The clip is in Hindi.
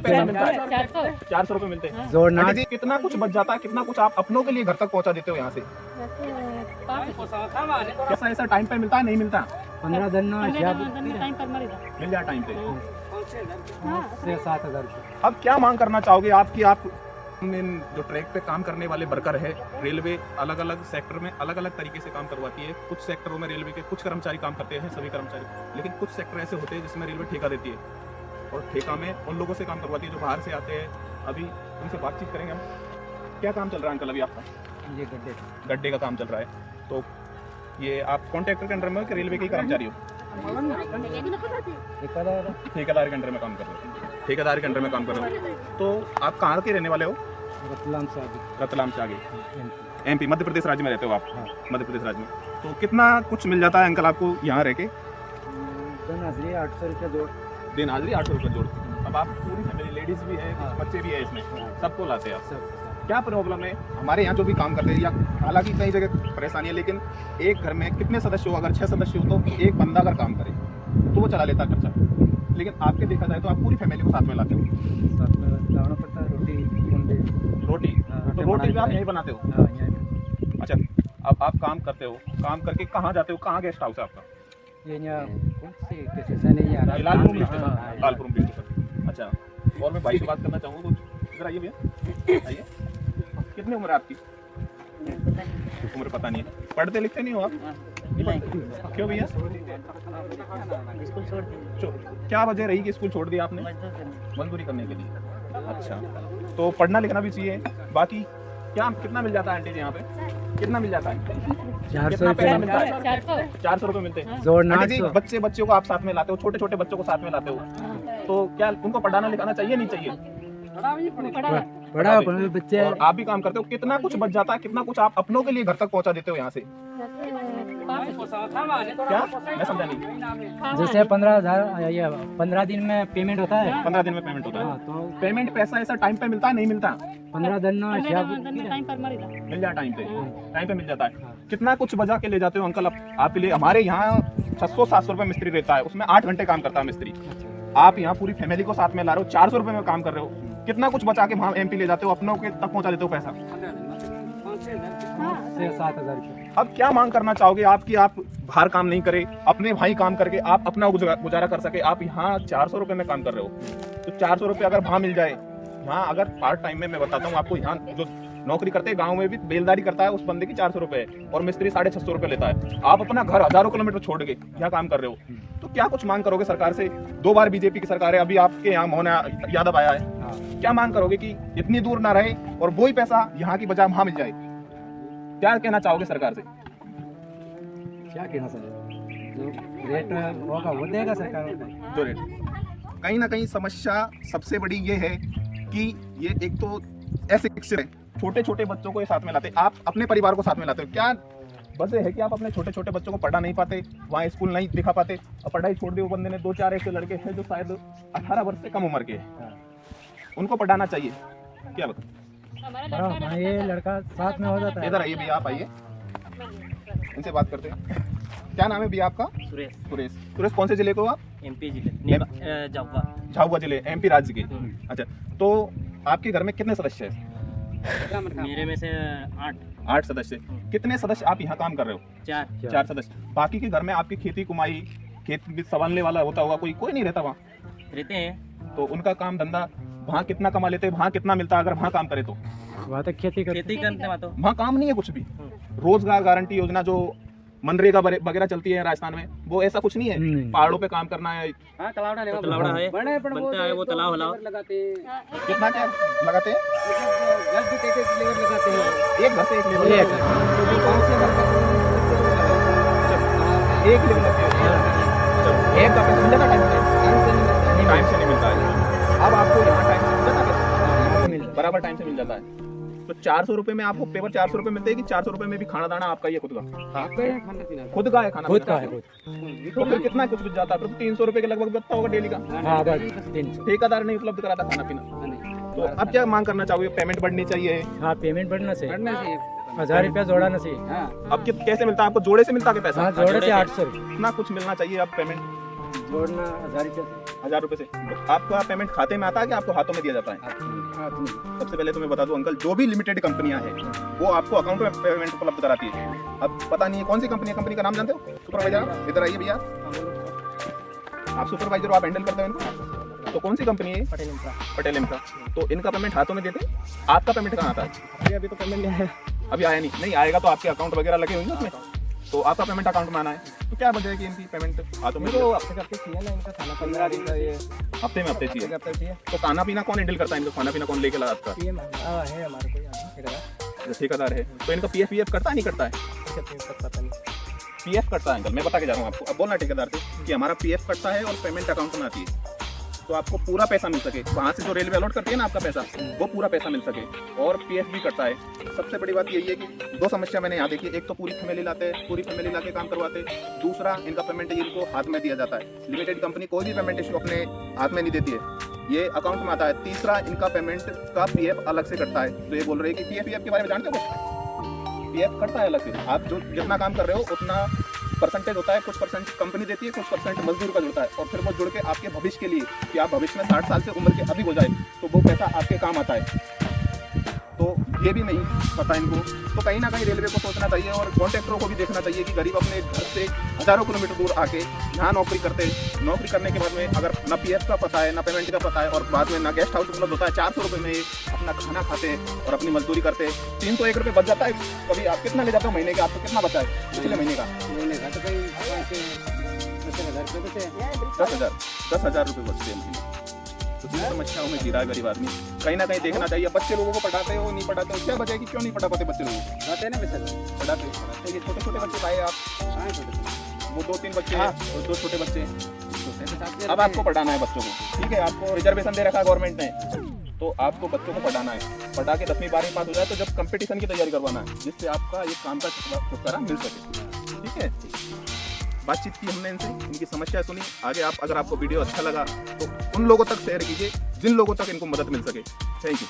पैसा मिलता है? 400 रुपए मिलते हैं। जोड़ना जी, कितना कुछ बच जाता है, कितना कुछ आप अपनों के लिए घर तक पहुंचा देते हो यहाँ से? कैसा ऐसा टाइम पे मिलता है, नहीं मिलता? 15 दिन मिल जाए टाइम पे। 7,000। अब क्या मांग करना चाहोगे आपकी? आप जो ट्रैक पे काम करने वाले वर्कर है, रेलवे अलग अलग सेक्टर में अलग अलग तरीके से काम करवाती है। कुछ सेक्टरों में रेलवे के कुछ कर्मचारी काम करते हैं, सभी कर्मचारी, लेकिन कुछ सेक्टर ऐसे होते हैं जिसमें रेलवे ठेका देती है और ठेका में उन लोगों से काम करवाती है जो बाहर से आते हैं। अभी उनसे बातचीत करेंगे हम। क्या काम चल रहा है अंकल अभी आपका? ये गड्ढे का काम चल रहा है। तो ये आप कॉन्ट्रैक्टर के अंडर में हो कि रेलवे के कर्मचारी हो? ठेकेदार के अंडर में काम कर रहे हो? ठेकेदार के अंडर में काम कर रहे हो। तो आप कहाँ के रहने वाले हो? रतलाम से आगे। रतलाम से आगे, एमपी, मध्य प्रदेश राज्य में रहते हो आप? मध्य प्रदेश राज्य में। तो कितना कुछ मिल जाता है अंकल आपको यहाँ रह के? दिन हाजिरी 800 रुपये जोड़। दिन हाजिरी 800 रुपये जोड़। अब आप पूरी फैमिली, लेडीज भी है, बच्चे भी है इसमें, सबको लाते हैं आप? क्या प्रॉब्लम है हमारे यहाँ जो भी काम करते हैं, या हालांकि कई जगह परेशानी है, लेकिन एक घर में कितने सदस्य हो? अगर 6 सदस्य हो तो एक बंदा अगर काम करे तो वो चला लेता खर्चा, लेकिन आपके देखा जाए तो आप पूरी फैमिली को साथ में लाते हो। साथ में लाना पड़ता है। रोटी तो रोटी भी आप यहीं बनाते हो? अच्छा, अब आप काम करते हो, काम करके कहाँ जाते हो? कहाँ गेस्ट हाउस है आपका? लालपुर स्टेशन। अच्छा, और मैं भाई से बात करना चाहूँगा, तो इधर आइए भैया, आइए। कितनी उम्र है आपकी? उम्र पता नहीं है। पढ़ते लिखते नहीं हो आप? क्यों भैया? स्कूल छोड़ दी। क्या वजह रही कि स्कूल छोड़ दिया आपने? मजदूरी करने के लिए। अच्छा, तो पढ़ना लिखना भी चाहिए। बाकी क्या कितना मिल जाता है आंटी जी यहाँ पे? कितना मिल जाता है? 400 पैसा मिलता है? 400 रुपये मिलते हैं। आंटी जी, बच्चों को आप साथ में लाते हो, छोटे छोटे बच्चों को साथ में लाते हो, तो क्या उनको पढ़ाना लिखाना चाहिए नहीं चाहिए? बड़ा बच्चे, और आप भी काम करते हो, कितना कुछ बच जाता है, कितना कुछ आप अपनों के लिए घर तक पहुंचा देते हो यहाँ से? क्या? मैं समझा नहीं। जैसे 15,000 15 दिन में पेमेंट होता है। 15 दिन में पेमेंट होता है। तो पेमेंट पैसा ऐसा टाइम पे मिलता है, नहीं मिलता? 15 दिन मिल जाए टाइम पे मिल जाता है। कितना कुछ बजा के ले जाते हो अंकल आपके लिए? हमारे यहाँ 600-700 रुपये मिस्त्री रहता है, उसमें 8 घंटे काम करता है मिस्त्री। आप यहाँ पूरी फैमिली को साथ में ला रहे हो, 400 रुपये में काम कर रहे हो। कितना कुछ बचा के वहाँ एमपी ले जाते हो, अपनों के तक पहुँचा देते हो पैसा? 7,000। अब क्या मांग करना चाहोगे आपकी? आप बाहर काम नहीं करे, अपने भाई काम करके आप अपना गुजारा कर सके। आप यहाँ 400 रुपये में काम कर रहे हो, तो 400 रुपये अगर वहाँ मिल जाए, यहाँ अगर पार्ट टाइम में मैं बताता हूँ आपको, यहाँ जो नौकरी करते हैं गांव में भी बेलदारी करता है, उस बंदे की 400 रुपये है और मिस्त्री 650 रुपये लेता है। आप अपना घर हजारों किलोमीटर छोड़ के यहाँ काम कर रहे हो, तो क्या कुछ मांग करोगे सरकार से? 2 बार बीजेपी की सरकार है, अभी आपके यहाँ मोहन यादव आया है। क्या मांग करोगे कि इतनी दूर ना रहे और वही पैसा यहाँ की बजाय वहाँ मिल जाए? क्या कहना चाहोगे सरकार से? क्या कहना सर, जो रेट होगा वो देगा सरकार। जो रेट, कहीं ना कहीं समस्या सबसे बड़ी ये है कि ये एक तो ऐसे छोटे छोटे बच्चों को ये साथ में लाते, आप अपने परिवार को साथ में लाते हो। क्या वजह है कि आप अपने छोटे छोटे बच्चों को पढ़ा नहीं पाते, वहाँ स्कूल नहीं दिखा पाते, और पढ़ाई छोड़ दी? वो बंदे ने 2-4 ऐसे लड़के हैं जो शायद 18 वर्ष से कम उम्र के हैं, उनको पढ़ाना चाहिए। क्या बताओ? ये लड़का साथ में हो जाता है। इधर आइए भैया, आप आइए, इनसे बात करते हैं। क्या नाम है भैया आपका? सुरेश। कौन से जिले को आप? एमपी जिले, झाबुआ जिले, एमपी राज्य के। अच्छा, तो आपके घर में कितने सदस्य हैं? मेरे में से 8 सदस्य। कितने सदस्य आप यहाँ काम कर रहे हो? 4 सदस्य। बाकी के घर में आपकी खेती कुमाई, खेत भी संभालने वाला होता होगा, कोई नहीं रहता वहाँ? रहते हैं। तो उनका काम धंधा वहाँ कितना कमा लेते हैं, वहाँ कितना मिलता है अगर वहाँ काम करे तो? वहाँ तो खेती करते हैं, वहाँ काम नहीं है कुछ भी। रोजगार गारंटी योजना जो मनरेगा वगैरह चलती है राजस्थान में, वो ऐसा कुछ नहीं है? पहाड़ों पे काम करना है। तलावड़ा है, बनता है वो तालाब लगाते हैं। कितना क्या लगाते हैं? एक घर से एक लेबर लगाते हैं। एक घर से एक लेबर लगाते हैं। एक लेबर लगाते हैं। एक का पैसा मिल जाता टाइम से नहीं मिलता है। अब आपको यहाँ टाइम से मिल जाता है, बराबर टाइम से मिल जाता है। तो 400 रुपये में आपको पेपर 400 रुपये मिलते हैं कि 400 रुपये में भी खाना दाना आपका ही है खुद का? खुद का है खाना? खुद का है। तो फिर कितना कुछ बच जाता है? फिर 300 रुपये के लगभग बचता होगा डेली का। ठेकेदार नहीं उपलब्ध कराता खाना पीना। तो अब क्या मांग करना चाहोगे? पेमेंट बढ़नी चाहिए? हाँ, पेमेंट बढ़ना चाहिए। 1000 रुपया जोड़ाना चाहिए। अब कैसे मिलता है आपको? जोड़े से मिलता है पैसा? जोड़े से 800 इतना कुछ मिलना चाहिए। अब पेमेंट जोड़ना 1000 रुपया। 1000 रुपए से आपका पेमेंट खाते में आता है कि आपको हाथों में दिया जाता है? सबसे पहले तो मैं बता दूं अंकल, जो भी लिमिटेड कंपनियां हैं वो आपको अकाउंट में पेमेंट उपलब्ध कराती है। अब पता नहीं है कौन सी कंपनी है, कंपनी का नाम जानते हो? सुपरवाइजर इधर आइए भैया, आप सुपरवाइजर हो, आप हैंडल करते हो इनको, तो कौन सी कंपनी है? पटेल इंफ्रा। तो इनका पेमेंट हाथों में देते हैं, आपका पेमेंट कहाँ आता है? अभी तो पेमेंट नहीं आया। अभी आया नहीं आएगा तो आपके अकाउंट वगैरह लगे होंगे उसमें, तो आपका पेमेंट अकाउंट में आना है। तो क्या वजह है कि इनकी पेमेंट हाथों में? तो हफ्ते चाहिए ना इनका खाना, 15 दिन का ये हफ्ते में हफ्ते चाहिए। हफ्ते चाहिए। तो खाना पीना कौन हैंडल करता है इनको? खाना पीना कौन लेके लाता है? है हमारे कोई आदमी, ठेकेदार है। तो इनका पीएफ करता है नहीं करता है? पता नहीं। पीएफ करता है अंकल, मैं बता के जा रहा हूँ आपको। अब बोलना ठेकेदार से कि हमारा पीएफ कटता है और पेमेंट अकाउंट में आती है, तो आपको पूरा पैसा मिल सके। वहाँ से जो रेलवे अलॉट करती है ना आपका पैसा, वो पूरा पैसा मिल सके। और पीएफ भी कटता है। सबसे बड़ी बात यही है कि दो समस्या मैंने यहाँ देखी, एक तो पूरी फैमिली लाते हैं, पूरी फैमिली ला के काम करवाते, दूसरा इनका पेमेंट इनको हाथ में दिया जाता है। लिमिटेड कंपनी कोई भी पेमेंट इशू अपने हाथ में नहीं देती है, ये अकाउंट में आता है। तीसरा इनका पेमेंट का पीएफ अलग से कटता है। तो ये बोल रहे हैं कि पीएफ के बारे में जानते हो? पीएफ कटता है अलग से। आप जो जितना काम कर रहे हो उतना परसेंटेज होता है, कुछ परसेंट कंपनी देती है, कुछ परसेंट मजदूर का जुड़ता है, और फिर वो जुड़ के आपके भविष्य के लिए कि आप भविष्य में 60 साल से उम्र के अधिक हो जाए तो वो पैसा आपके काम आता है। तो ये भी नहीं पता इनको। तो कहीं ना कहीं रेलवे को सोचना चाहिए और कॉन्ट्रैक्टरों को भी देखना चाहिए कि गरीब अपने घर से हज़ारों किलोमीटर दूर आके यहाँ नौकरी करने के बाद में अगर ना पीएफ का पता है, ना पेमेंट का पता है, और बाद में ना गेस्ट हाउस उपलब्ध होता है, 400 रुपये में अपना खाना खाते हैं और अपनी मजदूरी करते हैं। 301 रुपये बच जाता है। कभी आप कितना ले जाते हो महीने का? आपको कितना बचा है पिछले महीने का? तो कहीं 10,000 रुपये बचते हैं महीने। तो इन समस्याओं में जीरा है गरीब आदमी। कहीं ना कहीं देखना चाहिए। बच्चे लोगों को पढ़ाते हो, नहीं पढ़ाते हो, क्या वजह है कि क्यों नहीं पढ़ा पाते बच्चे लोगों को? पढ़ाते ना पढ़ाते ये छोटे छोटे बच्चे लाए आप, वो 2-3 बच्चे हैं, दो छोटे बच्चे हैं। अब आपको पढ़ाना है बच्चों को, ठीक है? आपको रिजर्वेशन दे रखा है गवर्नमेंट ने, तो आपको बच्चों को पढ़ाना है। पढ़ा के 10वीं 12वीं पास हो जाए तो जब कंपटीशन की तैयारी करवाना है, जिससे आपका ये काम का छुटकारा मिल सके। ठीक है, बातचीत की हमने इनसे, इनकी समस्या सुनी। आगे अगर आपको वीडियो अच्छा लगा तो उन लोगों तक शेयर कीजिए जिन लोगों तक इनको मदद मिल सके। Thank you.